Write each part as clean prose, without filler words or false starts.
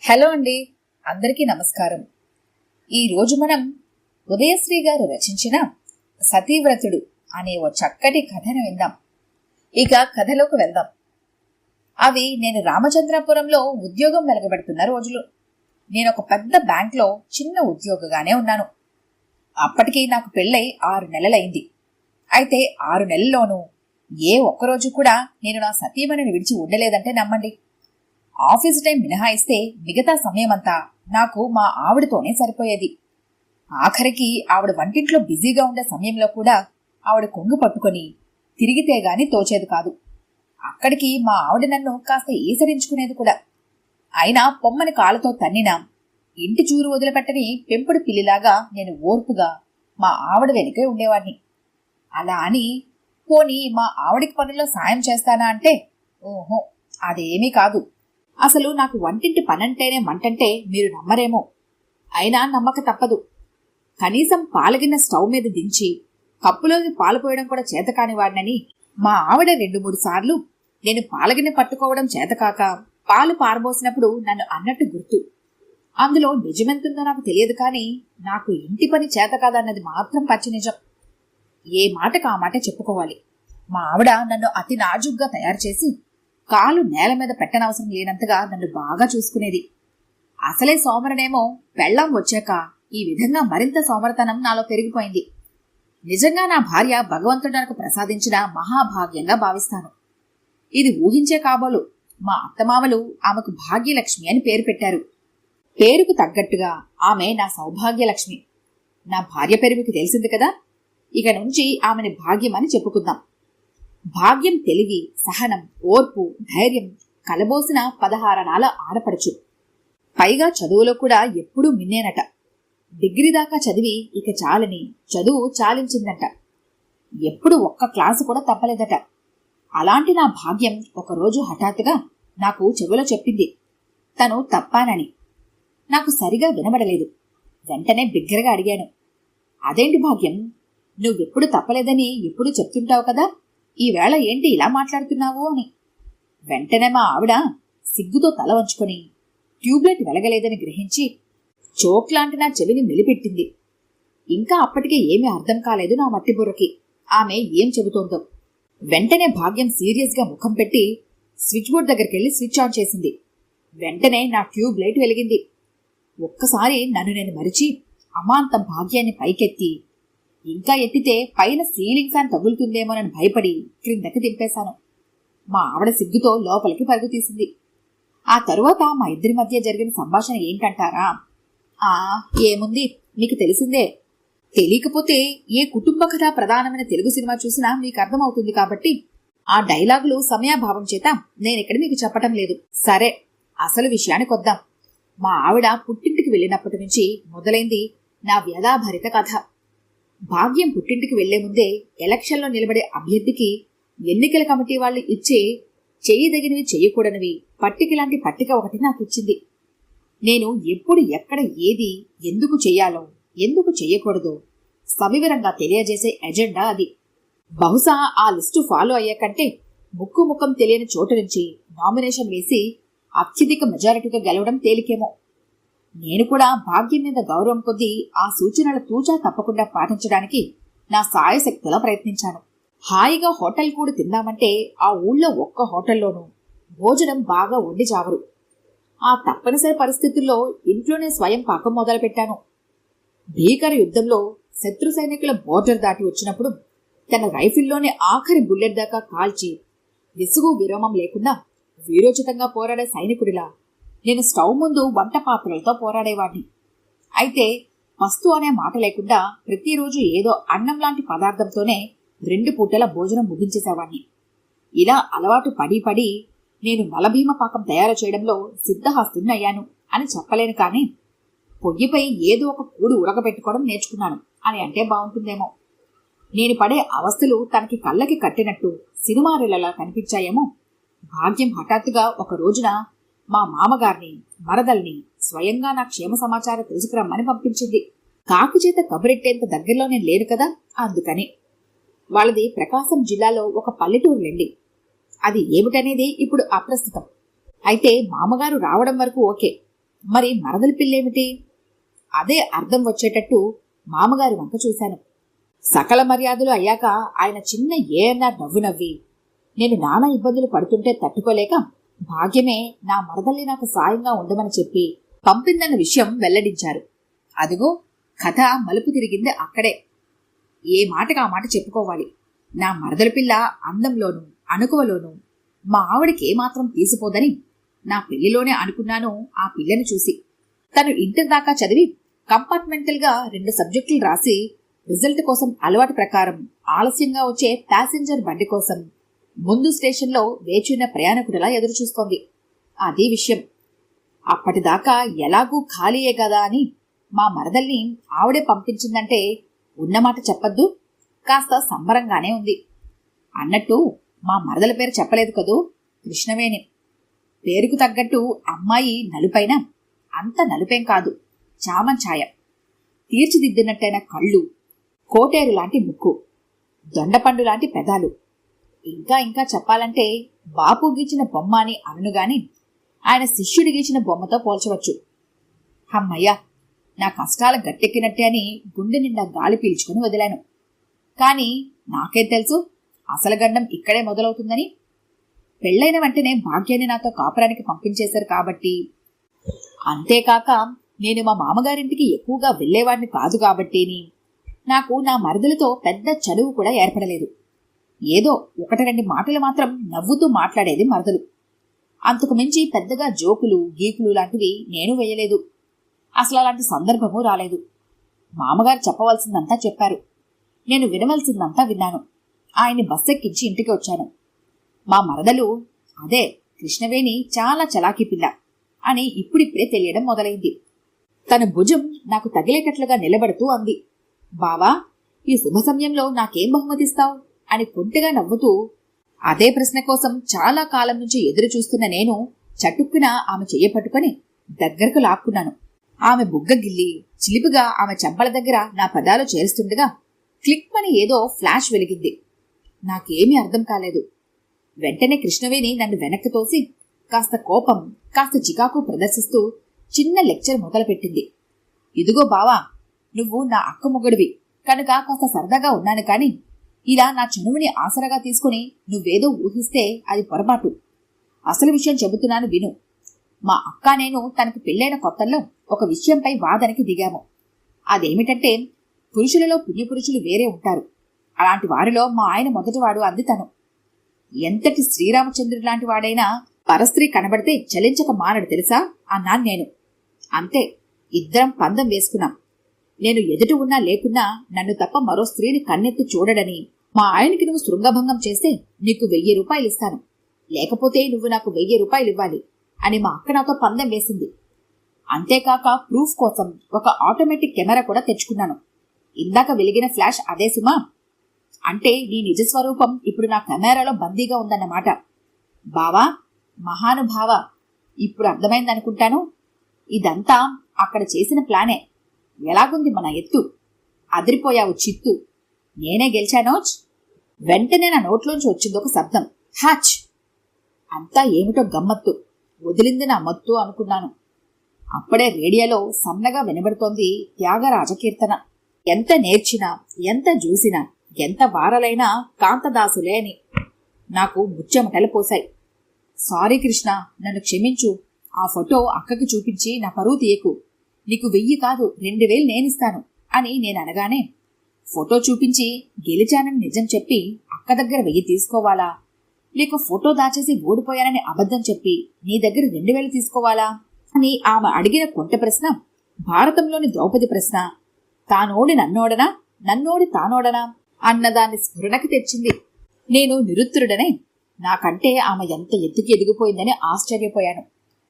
Hello అండి, అందరికీ నమస్కారం. ఈరోజు మనం ఉదయశ్రీ గారు రచించిన సతీవ్రతుడు అనే ఓ చక్కటి కథను విందాం. ఇక కథలోకి వెళ్దాం. అవి నేను రామచంద్రపురంలో ఉద్యోగం వెలగబెడుతున్న రోజులు. నేను ఒక పెద్ద బ్యాంక్లో చిన్న ఉద్యోగగానే ఉన్నాను. అప్పటికి నాకు పెళ్ళై 6 నెలలైంది. అయితే 6 నెలల్లోనూ ఏ ఒక్కరోజు కూడా నేను నా సతీమణిని విడిచి ఉండలేదంటే నమ్మండి. ఆఫీసు టైం మినహాయిస్తే మిగతా సమయమంతా నాకు మా ఆవిడతోనే సరిపోయేది. ఆఖరికి ఆవిడ వంటింట్లో బిజీగా ఉండే సమయంలో కూడా ఆవిడ కొంగు పట్టుకొని తిరిగితే గాని తోచేది కాదు. అక్కడికి మా ఆవిడ నన్ను కాస్త ఈసరించుకునేది కూడా. అయినా పొమ్మని కాళ్ళతో తన్నినా ఇంటి చూరు వదిలిపెట్టని పెంపుడు పిల్లిలాగా నేను ఓర్పుగా మా ఆవిడ వెనుకే ఉండేవాడిని. అలా అని పోనీ మా ఆవిడికి పనుల్లో సాయం చేస్తానా అంటే ఓహో, అదేమీ కాదు. అసలు నాకు వంటింటి పనంటేనే మంటంటే మీరు నమ్మరేమో. అయినా నమ్మక తప్పదు. కనీసం పాలగిన్న స్టవ్ మీద దించి కప్పులోకి పాలు పోయడం కూడా చేతకాని వాడినని మా ఆవిడ 2-3 సార్లు నేను పాలగిన్న పట్టుకోవడం చేతకాక పాలు పారబోసినప్పుడు నన్ను అన్నట్టు గుర్తు. అందులో నిజమెంతుందో నాకు తెలియదు, కానీ నాకు ఇంటి పని చేత కాదన్నది మాత్రం పచ్చి నిజం. ఏ మాటకు ఆ మాట చెప్పుకోవాలి. మా ఆవిడ నన్ను అతి నాజుగ్గా తయారు చేసి కాలు నేల మీద పెట్టనవసరం లేనంతగా నన్ను బాగా చూసుకునేది. అసలే సోమరనేమో పెళ్ళాం వచ్చాక ఈ విధంగా మరింత సోమరతనం నాలో పెరిగిపోయింది. నిజంగా నా భార్య భగవంతుడు నాకు ప్రసాదించిన మహాభాగ్యంగా భావిస్తాను. ఇది ఊహించే కాబోలు మా అత్తమామలు ఆమెకు భాగ్యలక్ష్మి అని పేరు పెట్టారు. పేరుకు తగ్గట్టుగా ఆమె నా సౌభాగ్యలక్ష్మి. నా భార్య పేరు మీకు తెలిసింది కదా, ఇక నుంచి ఆమెని భాగ్యం అని చెప్పుకుందాం. భాగ్యం తెలివి, సహనం, ఓర్పు, ధైర్యం కలబోసిన 16 అణాల ఆడపడుచు. పైగా చదువులో కూడా ఎప్పుడూ మిన్నేనట. డిగ్రీ దాకా చదివి ఇక చాలని చదువు చాలించిందంట. ఎప్పుడు ఒక్క క్లాసు కూడా తప్పలేదట. అలాంటి నా భాగ్యం ఒకరోజు హఠాత్తుగా నాకు చెవిలో చెప్పింది, తను తప్పానని. నాకు సరిగా వినబడలేదు. వెంటనే బిగ్గరగా అడిగాను, అదేంటి భాగ్యం, నువ్వెప్పుడు తప్పలేదని ఎప్పుడు చెప్తుంటావు కదా, ఈవేళ ఏంటి ఇలా మాట్లాడుతున్నావు అని. వెంటనే మా ఆవిడ సిగ్గుతో తల వంచుకొని ట్యూబ్లైట్ వెలగలేదని గ్రహించి చోక్లాంటి నా చెవిని మెలిపెట్టింది. ఇంకా అప్పటికే ఏమీ అర్థం కాలేదు నా మట్టి బుర్రకి ఆమె ఏం చెబుతోందో. వెంటనే భాగ్యం సీరియస్గా ముఖం పెట్టి స్విచ్ బోర్డ్ దగ్గరికెళ్లి స్విచ్ ఆన్ చేసింది. వెంటనే నా ట్యూబ్లైట్ వెలిగింది. ఒక్కసారి నన్ను నేను మరిచి అమాంతం భాగ్యాన్ని పైకెత్తి, ఇంకా ఎత్తితే పైన సీలింగ్ ఫ్యాన్ తగులుతుందేమోనని భయపడి క్రిందకి దింపేశాను. మా ఆవిడ సిగ్గుతో లోపలికి పరుగు తీసింది. ఆ తరువాత మా ఇద్దరి మధ్య జరిగిన సంభాషణ ఏంటంటారా? ఏముంది, మీకు తెలిసిందే. తెలియకపోతే ఏ కుటుంబ కథ ప్రధానమైన తెలుగు సినిమా చూసినా మీకు అర్థమవుతుంది కాబట్టి ఆ డైలాగులు సమయాభావం చేత నేనిక్కడ మీకు చెప్పటం లేదు. సరే, అసలు విషయానికి వద్దాం. మా ఆవిడ పుట్టింటికి వెళ్ళినప్పటి నుంచి మొదలైంది నా వ్యధాభరిత కథ. భాగ్యం పుట్టింటికి వెళ్లే ముందే ఎలక్షన్లో నిలబడే అభ్యర్థికి ఎన్నికల కమిటీ వాళ్ళు ఇచ్చే చెయ్యదగినవి చెయ్యకూడనివి పట్టికలాంటి పట్టిక ఒకటి నాకు ఇచ్చింది. నేను ఎప్పుడు ఎక్కడ ఏది ఎందుకు చెయ్యాలో ఎందుకు చెయ్యకూడదో సవివరంగా తెలియజేసే ఎజెండా అది. బహుశా ఆ లిస్టు ఫాలో అయ్యాకంటే ముక్కు ముఖం తెలియని చోటు నుంచి నామినేషన్ వేసి అత్యధిక మెజారిటీగా గెలవడం తేలికేమో. నేను కూడా భాగ్యం మీద గౌరవం కొద్దీ ఆ సూచనలు తూచా తప్పకుండా పాటించడానికి నా సాయశక్తిలా ప్రయత్నించాను. హాయిగా హోటల్ కూడా తిందామంటే ఆ ఊళ్ళో ఒక్క హోటల్లోనూ భోజనం బాగా వండి చావరు. ఆ తప్పనిసరి పరిస్థితుల్లో ఇంట్లోనే స్వయం పాకం మొదలుపెట్టాను. భీకర యుద్ధంలో శత్రు సైనికుల బోర్డర్ దాటి వచ్చినప్పుడు తన రైఫిల్లోనే ఆఖరి బుల్లెట్ దాకా కాల్చి విసుగు విరామం లేకుండా వీరోచితంగా పోరాడే సైనికుడిలా నేను స్టవ్ ముందు వంట పాత్రలతో పోరాడేవాడిని. అయితే మస్తు అనే మాట లేకుండా ప్రతిరోజు ఏదో అన్నం లాంటి పదార్థంతోనే 2 పూటల భోజనం ముగించేసేవాడిని. ఇలా అలవాటు పడి పడి నేను నలభీమ పాకం తయారు చేయడంలో సిద్ధహస్తున్నయ్యాను అని చెప్పలేను, కానీ పొయ్యిపై ఏదో ఒక కూడు ఉడకబెట్టుకోవడం నేర్చుకున్నాను అని అంటే బాగుంటుందేమో. నేను పడే అవస్థలు తనకి కళ్ళకి కట్టినట్టు సినిమారిలలా కనిపించాయేమో. భాగ్యం హఠాత్తుగా ఒక రోజున మా మామగారిని, మరదల్ని స్వయంగా నా క్షేమ సమాచారం తెలుసుకురమ్మని పంపించింది. కాకి చేత కబురెట్టేంత దగ్గరలో నేను లేను కదా, అందుకని. వాళ్ళది ప్రకాశం జిల్లాలో ఒక పల్లెటూరులేండి. అది ఏమిటనేది ఇప్పుడు అప్రస్తుతం. అయితే మామగారు రావడం వరకు ఓకే. మరి మరదలి పిల్లేమిటి? అదే అర్థం వచ్చేటట్టు మామగారి వంక చూశాను. సకల మర్యాదలు అయ్యాక ఆయన చిన్న ఏఎన్ఆర్ నవ్వు నవ్వి, నేను నానా ఇబ్బందులు పడుతుంటే తట్టుకోలేక భాగ్యమే నా మరదల్ని నాకు సాయంగా ఉండమని చెప్పి పంపిందన్న విషయం వెల్లడించారు. అదిగో కథ మలుపు తిరిగింది అక్కడే. ఏ మాటకు ఆ మాట చెప్పుకోవాలి. నా మరదల పిల్ల అందంలోనూ అణుకువలోనూ మా ఆవిడికి ఏమాత్రం తీసిపోదని నా పెళ్లిలోనే అనుకున్నాను. ఆ పిల్లని చూసి తను ఇంటర్ దాకా చదివి కంపార్ట్మెంటల్గా 2 సబ్జెక్టులు రాసి రిజల్ట్ కోసం అలవాటు ప్రకారం ఆలస్యంగా వచ్చే ప్యాసింజర్ బండి కోసం ముందు స్టేషన్లో వేచున్న ప్రయాణికుడిలా ఎదురుచూస్తోంది. అదే విషయం. అప్పటిదాకా ఎలాగూ ఖాళీయే కదా అని మా మరదల్ని ఆవిడే పంపించిందంటే ఉన్నమాట చెప్పద్దు, కాస్త సంబరంగానే ఉంది. అన్నట్టు మా మరదల పేరు చెప్పలేదు కదూ, కృష్ణవేణి. పేరుకు తగ్గట్టు అమ్మాయి నలుపైన అంత నలుపేం కాదు, చామన్ ఛాయ. తీర్చిదిద్దినట్టయిన కళ్ళు, కోటేరు లాంటి ముక్కు, దొండపండు లాంటి పెదాలు. ఇంకా ఇంకా చెప్పాలంటే బాపు గీచిన బొమ్మ అని అననుగాని ఆయన శిష్యుడి గీచిన బొమ్మతో పోల్చవచ్చు. అమ్మయ్యా, నా కష్టాల గట్టెక్కినట్టే అని గుండె నిండా గాలి పీల్చుకుని వదిలాను. కాని నాకేం తెలుసు అసలు గండం ఇక్కడే మొదలవుతుందని. పెళ్లైన వెంటనే భాగ్యాన్ని నాతో కాపురానికి పంపించేశారు కాబట్టి, అంతేకాక నేను మా మామగారింటికి ఎక్కువగా వెళ్లేవాడిని కాదు కాబట్టిని నాకు నా మరదలతో పెద్ద చదువు కూడా ఏర్పడలేదు. ఏదో 1-2 మాటలు మాత్రం నవ్వుతూ మాట్లాడేది మరదలు. అంతకు మించి పెద్దగా జోకులు గీకులు లాంటివి నేను వేయలేదు. అసలు అలాంటి సందర్భము రాలేదు. మామగారు చెప్పవలసిందంతా చెప్పారు, నేను వినవలసిందంతా విన్నాను. ఆయన్ని బస్సెక్కించి ఇంటికి వచ్చాను. మా మరదలు, అదే కృష్ణవేణి, చాలా చలాకీ పిల్ల అని ఇప్పుడిప్పుడే తెలియడం మొదలైంది. తన భుజం నాకు తగిలేటట్లుగా నిలబడుతూ అంది, బావా, ఈ శుభ సమయంలో నాకేం బహుమతిస్తావు అని కొంటెగా నవ్వుతూ. అదే ప్రశ్న కోసం చాలా కాలం నుంచి ఎదురు చూస్తున్న నేను చటుక్కున ఆమె చెయ్య పట్టుకుని దగ్గరకు లాక్కున్నాను. ఆమె బుగ్గ గిల్లి చిలిపిగా ఆమె చెంపల దగ్గర నా పదాలు చేరుస్తుండగా క్లిక్ అని ఏదో ఫ్లాష్ వెలిగింది. నాకేమీ అర్థం కాలేదు. వెంటనే కృష్ణవేణి నన్ను వెనక్కి తోసి కాస్త కోపం కాస్త చికాకు ప్రదర్శిస్తూ చిన్న లెక్చర్ మొదలుపెట్టింది. ఇదిగో బావా, నువ్వు నా అక్క మొగుడివి కనుక కాస్త సరదాగా ఉన్నాను కాని ఇలా నా చనువుని ఆసరగా తీసుకుని నువ్వేదో ఊహిస్తే అది పొరపాటు. అసలు విషయం చెబుతున్నాను విను. మా అక్క నేను తనకు పెళ్లైన కొత్తల్లో ఒక విషయంపై వాదనకి దిగాము. అదేమిటంటే, పురుషులలో పుణ్యపురుషులు వేరే ఉంటారు. అలాంటి వారిలో మా ఆయన మొదటివాడు అంది తను. ఎంతటి శ్రీరామచంద్రుడి లాంటి వాడైనా పరస్త్రీ కనబడితే చలించక మానడు తెలుసా అన్నాను నేను. అంతే, ఇద్దరం పందెం వేసుకున్నాం. నేను ఎదుట ఉన్నా లేకున్నా నన్ను తప్ప మరో స్త్రీని కన్నెత్తి చూడడని, మా ఆయనకి నువ్వు శృంగభంగం చేస్తే నీకు 1000 రూపాయలు ఇస్తాను, లేకపోతే నువ్వు నాకు 1000 రూపాయలు ఇవ్వాలి అని మా అక్క నాతో పందెం వేసింది. అంతేకాక ప్రూఫ్ కోసం ఒక ఆటోమేటిక్ కెమెరా కూడా తెచ్చుకున్నాను. ఇందాక వెలిగిన ఫ్లాష్ అదే సుమా. అంటే నీ నిజస్వరూపం ఇప్పుడు నా కెమెరాలో బందీగా ఉందన్నమాట. బావా, మహానుభావ, ఇప్పుడు అర్థమైందనుకుంటాను. ఇదంతా అక్కడ చేసిన ప్లానే. ఎలాగుంది మన ఎత్తు? అదిరిపోయావు చిత్తు. నేనే గెలిచానోచ్. వెంటనే నా నోట్లోంచి వచ్చిందొక శబ్దం, హాచ్. అంతా ఏమిటో గమ్మత్తు, వదిలింది నా మత్తు అనుకున్నాను. అప్పుడే రేడియోలో సన్నగా వినబడుతోంది త్యాగరాజ కీర్తన. ఎంత నేర్చినా, ఎంత చూసినా, ఎంత వారలైనా కాంతదాసులే అని నాకు ముచ్చెమటలు పోశాయి. సారీ కృష్ణ, నన్ను క్షమించు. ఆ ఫోటో అక్కకి చూపించి నా పరువు తీయకు. నీకు 1000 కాదు 2000 నేనిస్తాను అని నేను అనగానే, ఫోటో చూపించి గెలిచానని నిజం చెప్పి అక్క దగ్గర 1000 తీసుకోవాలా, లేక ఫోటో దాచేసి ఓడిపోయానని అబద్ధం చెప్పి నీ దగ్గర 2000 తీసుకోవాలా అని ఆమె అడిగిన కొంట ప్రశ్న భారతంలోని ద్రౌపది ప్రశ్న. తానోడి నన్నోడనా, నన్నోడి తానోడనా అన్నదాన్ని స్ఫురణకి తెచ్చింది. నేను నిరుత్తరుడనే. నాకంటే ఆమె ఎంత ఎత్తుకి ఎదిగిపోయిందని ఆశ్చర్యపోయాను.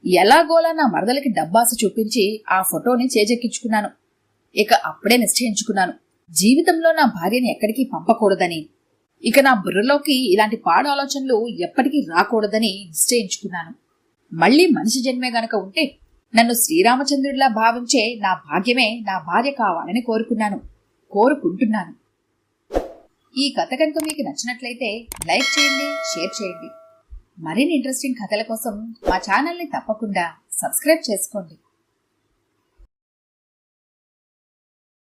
ఎలాగోలా నా మరదలకి డబ్బాస చూపించి ఆ ఫోటోని చేజెక్కించుకున్నాను. ఇక అప్పుడే నిశ్చయించుకున్నాను, జీవితంలో నా భార్యని ఎక్కడికి పంపకూడదని. ఇక నా బుర్రలోకి ఇలాంటి పాడు ఆలోచనలు ఎప్పటికీ రాకూడదని నిశ్చయించుకున్నాను. మళ్లీ మనిషి జన్మే గనక ఉంటే నన్ను శ్రీరామచంద్రుడిలా భావించే నా భాగ్యమే నా భార్య కావాలని కోరుకుంటున్నాను. ఈ కథ కనుక మీకు నచ్చినట్లయితే లైక్ చేయండి, షేర్ చేయండి. మరిన్ని ఇంట్రెస్టింగ్ కథల కోసం మా ఛానల్ని తప్పకుండా సబ్స్క్రైబ్ చేసుకోండి.